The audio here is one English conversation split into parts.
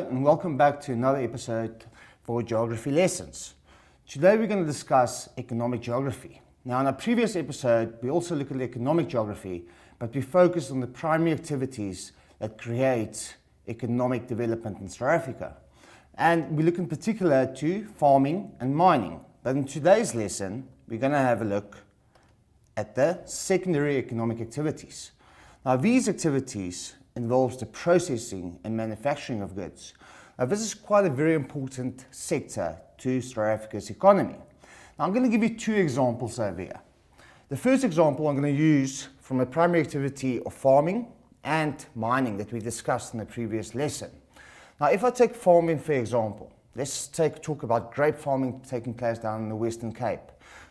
Hello and welcome back to another episode for Geography Lessons. Today we're going to discuss economic geography. Now in our previous episode we also looked at economic geography, but we focused on the primary activities that create economic development in South Africa. And we look in particular to farming and mining. But in today's lesson we're going to have a look at the secondary economic activities. Now these activities involves the processing and manufacturing of goods. Now this is quite a very important sector to South Africa's economy. Now I'm going to give you two examples over here. The first example I'm going to use from a primary activity of farming and mining that we discussed in the previous lesson. Now if I take farming for example, let's talk about grape farming taking place down in the Western Cape.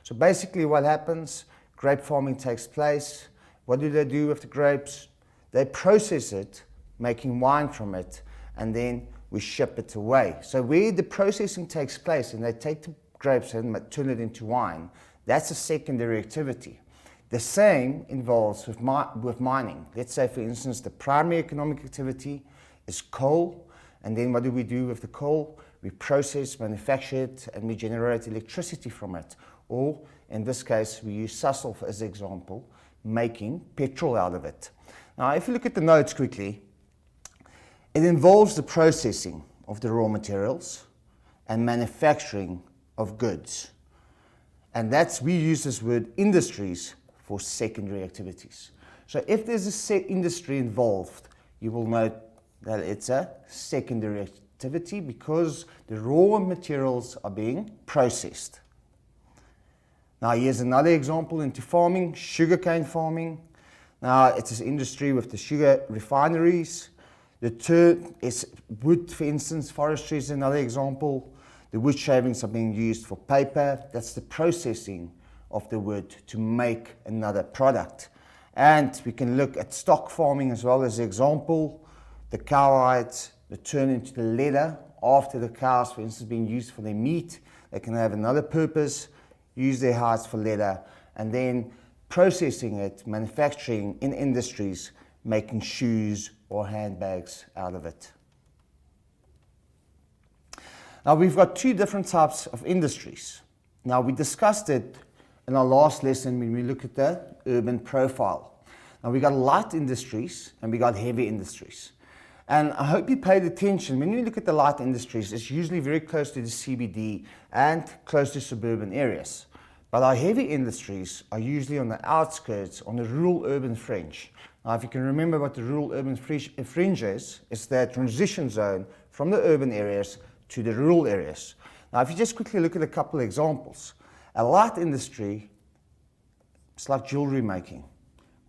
So basically what happens, grape farming takes place. What do they do with the grapes? They process it, making wine from it, and then we ship it away. So where the processing takes place and they take the grapes and turn it into wine, that's a secondary activity. The same involves with mining. Let's say for instance the primary economic activity is coal, and then what do we do with the coal? We process, manufacture it, and we generate electricity from it. Or in this case we use Sasol as an example, making petrol out of it. Now, if you look at the notes quickly, it involves the processing of the raw materials and manufacturing of goods. And we use this word industries for secondary activities. So if there's a industry involved, you will note that it's a secondary activity because the raw materials are being processed. Now, here's another example into farming, sugarcane farming. Now, it's an industry with the sugar refineries. The term is wood, for instance, forestry is another example. The wood shavings are being used for paper. That's the processing of the wood to make another product. And we can look at stock farming as well as an example. The cow hides, they turn into the leather after the cows, for instance, being used for their meat. They can have another purpose, use their hides for leather, and then processing it, manufacturing in industries, making shoes or handbags out of it. Now we've got two different types of industries. Now we discussed it in our last lesson when we looked at the urban profile. Now we got light industries and we got heavy industries. And I hope you paid attention. When you look at the light industries, it's usually very close to the CBD and close to suburban areas. But our heavy industries are usually on the outskirts, on the rural-urban fringe. Now, if you can remember what the rural-urban fringe is, it's that transition zone from the urban areas to the rural areas. Now, if you just quickly look at a couple of examples, a light industry, it's like jewelry making,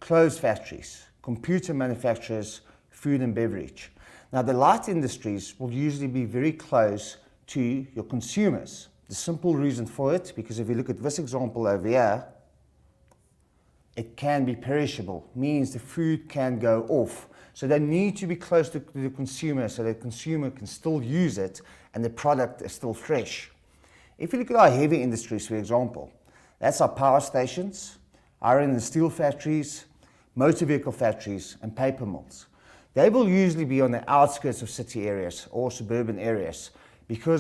clothes factories, computer manufacturers, food and beverage. Now, the light industries will usually be very close to your consumers. The simple reason for it, because if you look at this example over here, it can be perishable, means the food can go off. So they need to be close to the consumer so the consumer can still use it and the product is still fresh. If you look at our heavy industries, for example, that's our power stations, iron and steel factories, motor vehicle factories, and paper mills. They will usually be on the outskirts of city areas or suburban areas,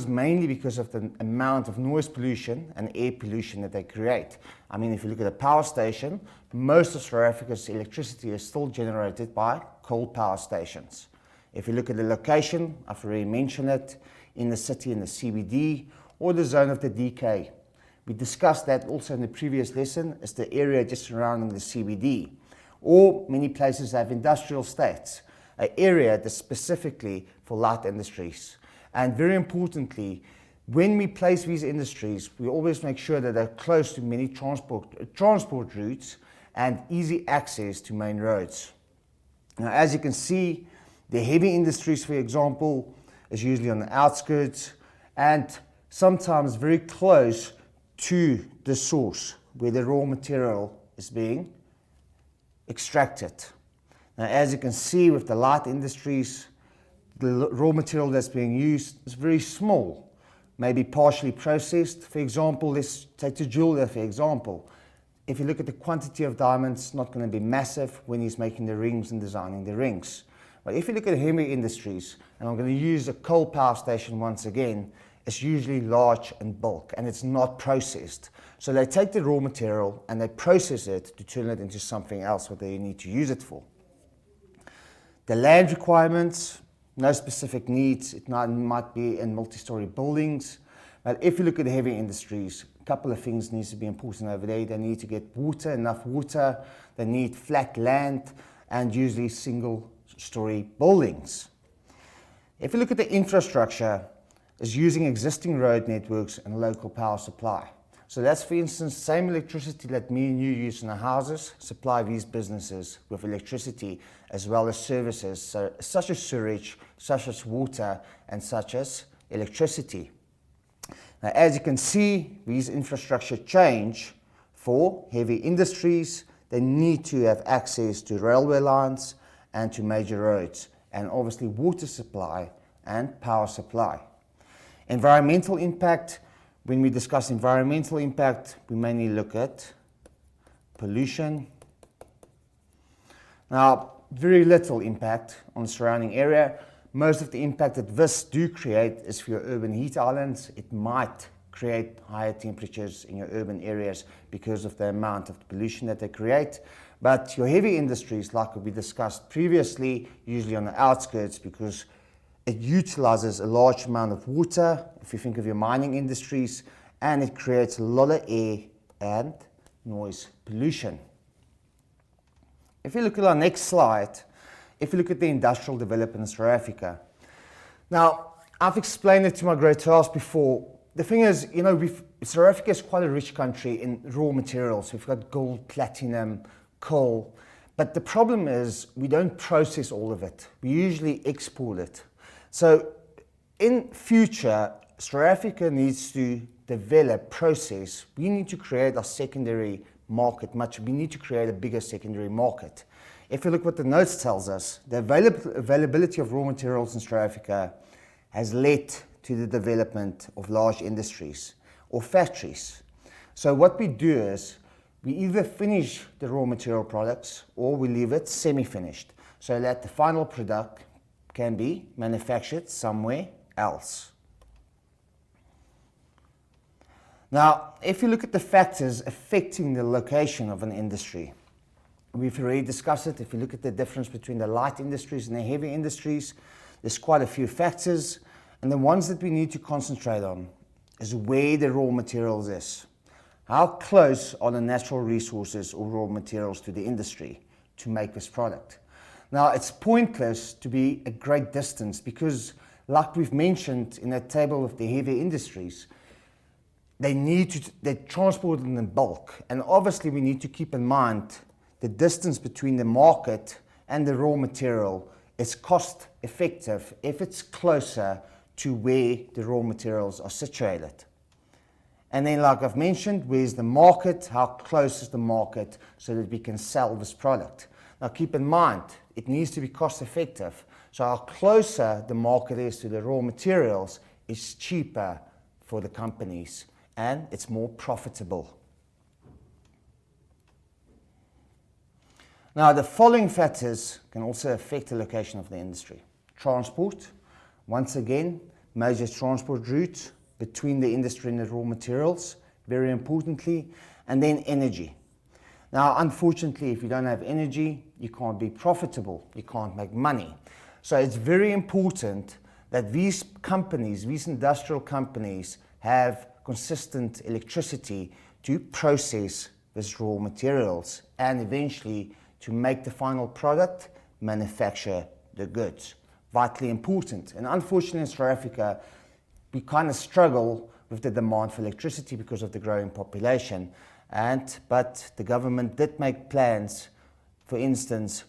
mainly because of the amount of noise pollution and air pollution that they create. I mean, if you look at a power station, most of South Africa's electricity is still generated by coal power stations. If you look at the location, I've already mentioned it, in the city, in the CBD, or the zone of the DK. We discussed that also in the previous lesson, is the area just surrounding the CBD. Or many places have industrial estates, an area that's specifically for light industries. And very importantly, when we place these industries, we always make sure that they're close to many transport routes and easy access to main roads. Now, as you can see, the heavy industries, for example, is usually on the outskirts and sometimes very close to the source where the raw material is being extracted. Now, as you can see with the light industries, the raw material that's being used is very small, maybe partially processed. For example, let's take the jeweler, for example. If you look at the quantity of diamonds, it's not going to be massive when he's making the rings and designing the rings. But if you look at heavy industries, and I'm going to use a coal power station once again, it's usually large and bulk, and it's not processed. So they take the raw material and they process it to turn it into something else what they need to use it for. The land requirements, no specific needs. It might be in multi-story buildings. But if you look at the heavy industries, a couple of things need to be important over there. They need to get water, enough water. They need flat land and usually single-story buildings. If you look at the infrastructure, it's using existing road networks and local power supply. So that's, for instance, same electricity that me and you use in our houses, supply these businesses with electricity as well as services, so, such as sewage, such as water, and such as electricity. Now, as you can see, these infrastructure change for heavy industries. They need to have access to railway lines and to major roads, and obviously water supply and power supply. Environmental impact. When we discuss environmental impact, we mainly look at pollution. Now, very little impact on the surrounding area. Most of the impact that this do create is for your urban heat islands. It might create higher temperatures in your urban areas because of the amount of pollution that they create. But your heavy industries, like we discussed previously, usually on the outskirts because it utilizes a large amount of water, if you think of your mining industries, and it creates a lot of air and noise pollution. If you look at our next slide, if you look at the industrial development in South Africa. Now, I've explained it to my Gr12 before. The thing is, you know, South Africa is quite a rich country in raw materials. We've got gold, platinum, coal. But the problem is we don't process all of it. We usually export it. So in future, South Africa needs to develop, process. We need to create a secondary market. We need to create a bigger secondary market. If you look what the notes tells us, the availability of raw materials in South Africa has led to the development of large industries or factories. So what we do is we either finish the raw material products or we leave it semi-finished so that the final product can be manufactured somewhere else. Now, if you look at the factors affecting the location of an industry, we've already discussed it. If you look at the difference between the light industries and the heavy industries, there's quite a few factors. And the ones that we need to concentrate on is where the raw materials is. How close are the natural resources or raw materials to the industry to make this product? Now, it's pointless to be a great distance because, like we've mentioned in that table of the heavy industries, they're transported in bulk. And obviously, we need to keep in mind the distance between the market and the raw material is cost effective if it's closer to where the raw materials are situated. And then, like I've mentioned, where's the market? How close is the market so that we can sell this product? Now, keep in mind, it needs to be cost effective. So how closer the market is to the raw materials is cheaper for the companies and it's more profitable. Now, the following factors can also affect the location of the industry. Transport, once again, major transport routes between the industry and the raw materials, very importantly, and then energy. Now, unfortunately, if you don't have energy, you can't be profitable, you can't make money. So it's very important that these companies, these industrial companies, have consistent electricity to process these raw materials and eventually to make the final product, manufacture the goods. Vitally important. And unfortunately in South Africa, we kind of struggle with the demand for electricity because of the growing population. But the government did make plans, for instance,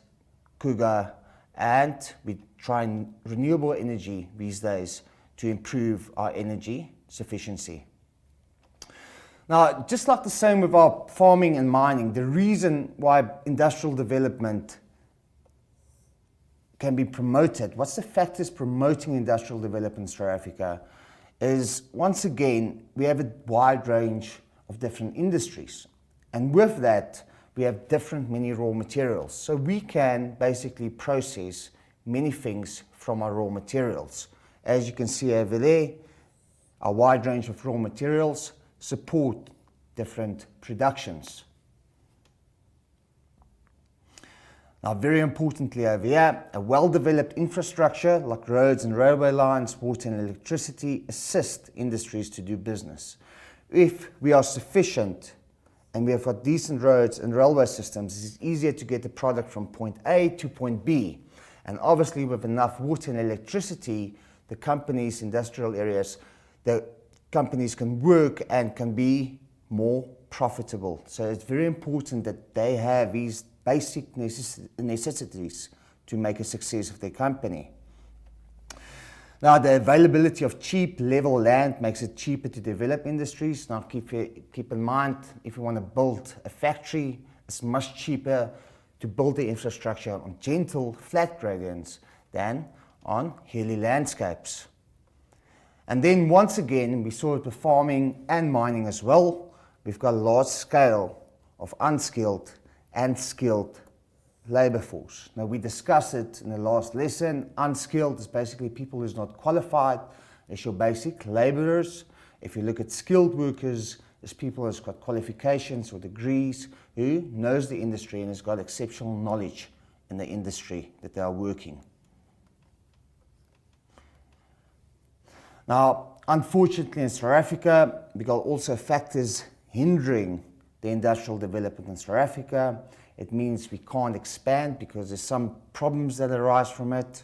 Cougar, and we try renewable energy these days to improve our energy sufficiency. Now, just like the same with our farming and mining, the reason why industrial development can be promoted, what's the factors promoting industrial development in South Africa, is once again, we have a wide range of different industries. And with that, we have different many raw materials. So we can basically process many things from our raw materials. As you can see over there, a wide range of raw materials support different productions. Now, very importantly over here, a well-developed infrastructure like roads and railway lines, water and electricity assist industries to do business. If we are sufficient and we have got decent roads and railway systems, it's easier to get the product from point A to point B. And obviously with enough water and electricity, the companies, industrial areas, the companies can work and can be more profitable. So it's very important that they have these basic necessities to make a success of their company. Now, the availability of cheap level land makes it cheaper to develop industries. Now, keep in mind, if you want to build a factory, it's much cheaper to build the infrastructure on gentle, flat gradients than on hilly landscapes. And then once again, we saw it with farming and mining as well. We've got a large scale of unskilled and skilled labor force. Now, we discussed it in the last lesson. Unskilled is basically people who's not qualified. It's your basic laborers. If you look at skilled workers, it's people who's got qualifications or degrees, who knows the industry and has got exceptional knowledge in the industry that they are working. Now, unfortunately in South Africa, we got also factors hindering the industrial development in South Africa. It means we can't expand because there's some problems that arise from it.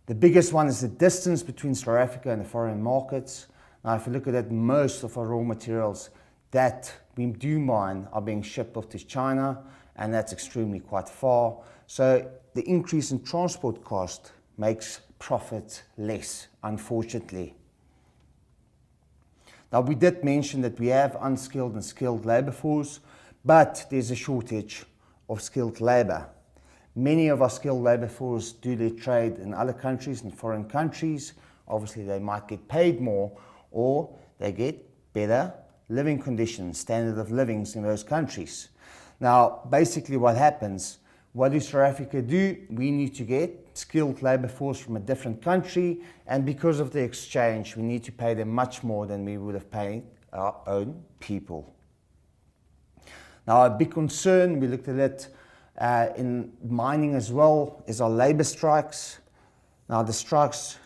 The biggest one is the distance between South Africa and the foreign markets. Now, if you look at it, most of our raw materials that we do mine are being shipped off to China, and that's extremely quite far. So the increase in transport cost makes profit less, unfortunately. Now, we did mention that we have unskilled and skilled labor force, but there's a shortage of skilled labor. Many of our skilled labor force do their trade in other countries, in foreign countries. Obviously, they might get paid more, or they get better living conditions, standard of livings in those countries. Now, basically what happens, what does South Africa do? We need to get skilled labor force from a different country, and because of the exchange, we need to pay them much more than we would have paid our own people. Now, a big concern, we looked at it in mining as well, is our labor strikes. Now, the strikes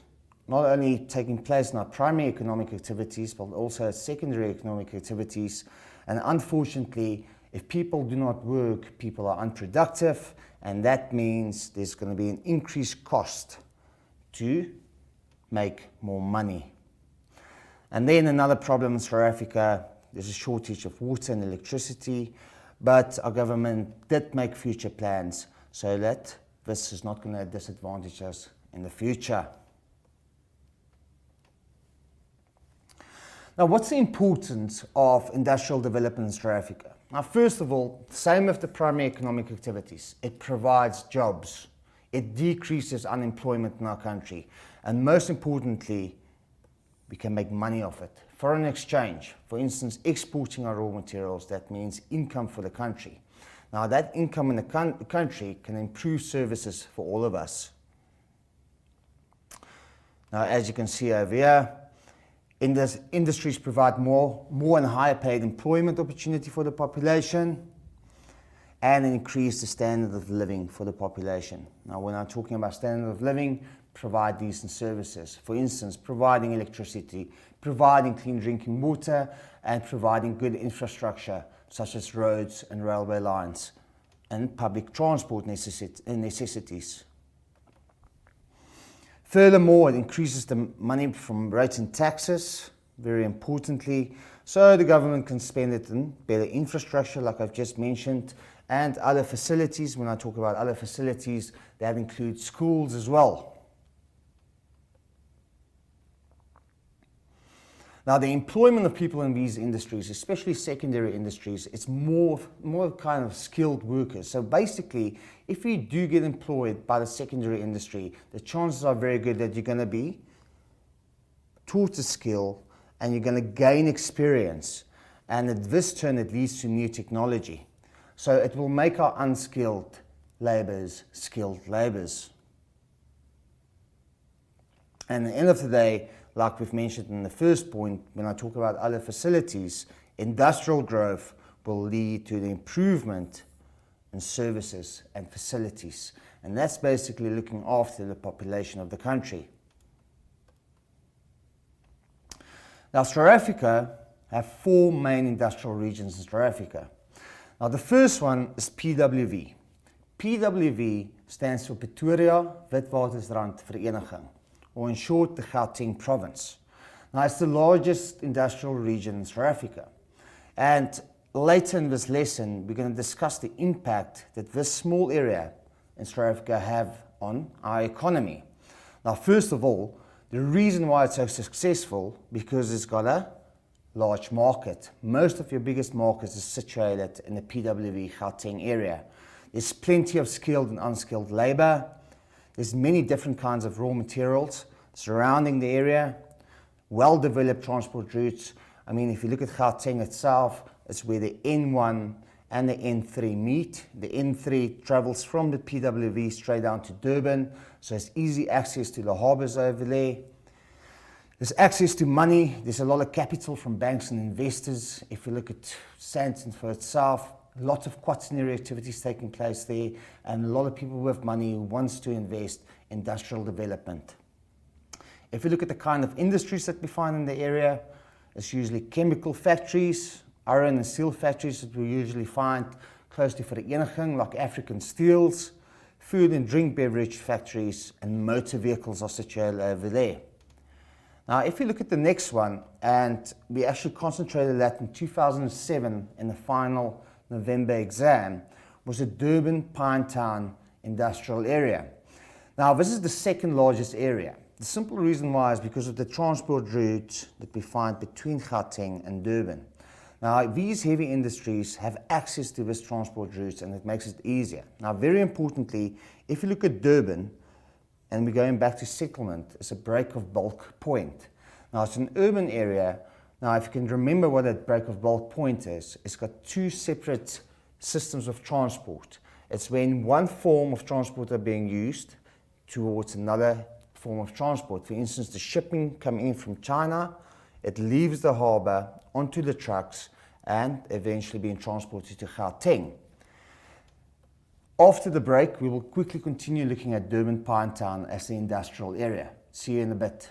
not only taking place in our primary economic activities, but also secondary economic activities. And unfortunately, if people do not work, people are unproductive, and that means there's going to be an increased cost to make more money. And then another problem in South Africa, there's a shortage of water and electricity, but our government did make future plans so that this is not going to disadvantage us in the future. Now, what's the importance of industrial development in South Africa? Now, first of all, same with the primary economic activities. It provides jobs. It decreases unemployment in our country. And most importantly, we can make money off it. Foreign exchange, for instance, exporting our raw materials, that means income for the country. Now, that income in the country can improve services for all of us. Now, as you can see over here, industries provide more and higher paid employment opportunity for the population and increase the standard of living for the population. Now, when I'm talking about standard of living, provide decent services. For instance, providing electricity, providing clean drinking water, and providing good infrastructure such as roads and railway lines and public transport necessities. Furthermore, it increases the money from rates and taxes, very importantly, so the government can spend it in better infrastructure, like I've just mentioned, and other facilities. When I talk about other facilities, that includes schools as well. Now, the employment of people in these industries, especially secondary industries, it's more kind of skilled workers. So basically, if you do get employed by the secondary industry, the chances are very good that you're going to be taught a skill and you're going to gain experience. And at this turn, it leads to new technology. So it will make our unskilled labours, skilled labours. And at the end of the day, like we've mentioned in the first point, when I talk about other facilities, industrial growth will lead to the improvement in services and facilities. And that's basically looking after the population of the country. Now, South Africa have 4 main industrial regions in South Africa. Now, the first one is PWV. PWV stands for Pretoria Witwatersrand Vereniging, or in short, the Gauteng province. Now, it's the largest industrial region in South Africa. And later in this lesson, we're going to discuss the impact that this small area in South Africa have on our economy. Now, first of all, the reason why it's so successful, because it's got a large market. Most of your biggest markets are situated in the PWV Gauteng area. There's plenty of skilled and unskilled labor. There's many different kinds of raw materials surrounding the area. Well-developed transport routes. I mean, if you look at Gauteng itself, it's where the N1 and the N3 meet. The N3 travels from the PWV straight down to Durban, so it's easy access to the harbours over there. There's access to money. There's a lot of capital from banks and investors. If you look at Sandton for itself, a lot of quaternary activities taking place there, and a lot of people with money who wants to invest in industrial development. If you look at the kind of industries that we find in the area, it's usually chemical factories, iron and steel factories that we usually find close to Vereniging, like African Steels, food and drink beverage factories, and motor vehicles are situated over there. Now, if you look at the next one, and we actually concentrated that in 2007 in the final November exam, was the Durban Pinetown industrial area. Now, this is the second largest area. The simple reason why is because of the transport routes that we find between Gauteng and Durban. Now, these heavy industries have access to this transport routes, and it makes it easier. Now, very importantly, if you look at Durban, and we're going back to settlement, it's a break of bulk point. Now, it's an urban area. Now, if you can remember what that break of bulk point is, it's got 2 separate systems of transport. It's when one form of transport are being used towards another form of transport. For instance, the shipping coming in from China, it leaves the harbour onto the trucks and eventually being transported to Gauteng. After the break, we will quickly continue looking at Durban Pinetown as the industrial area. See you in a bit.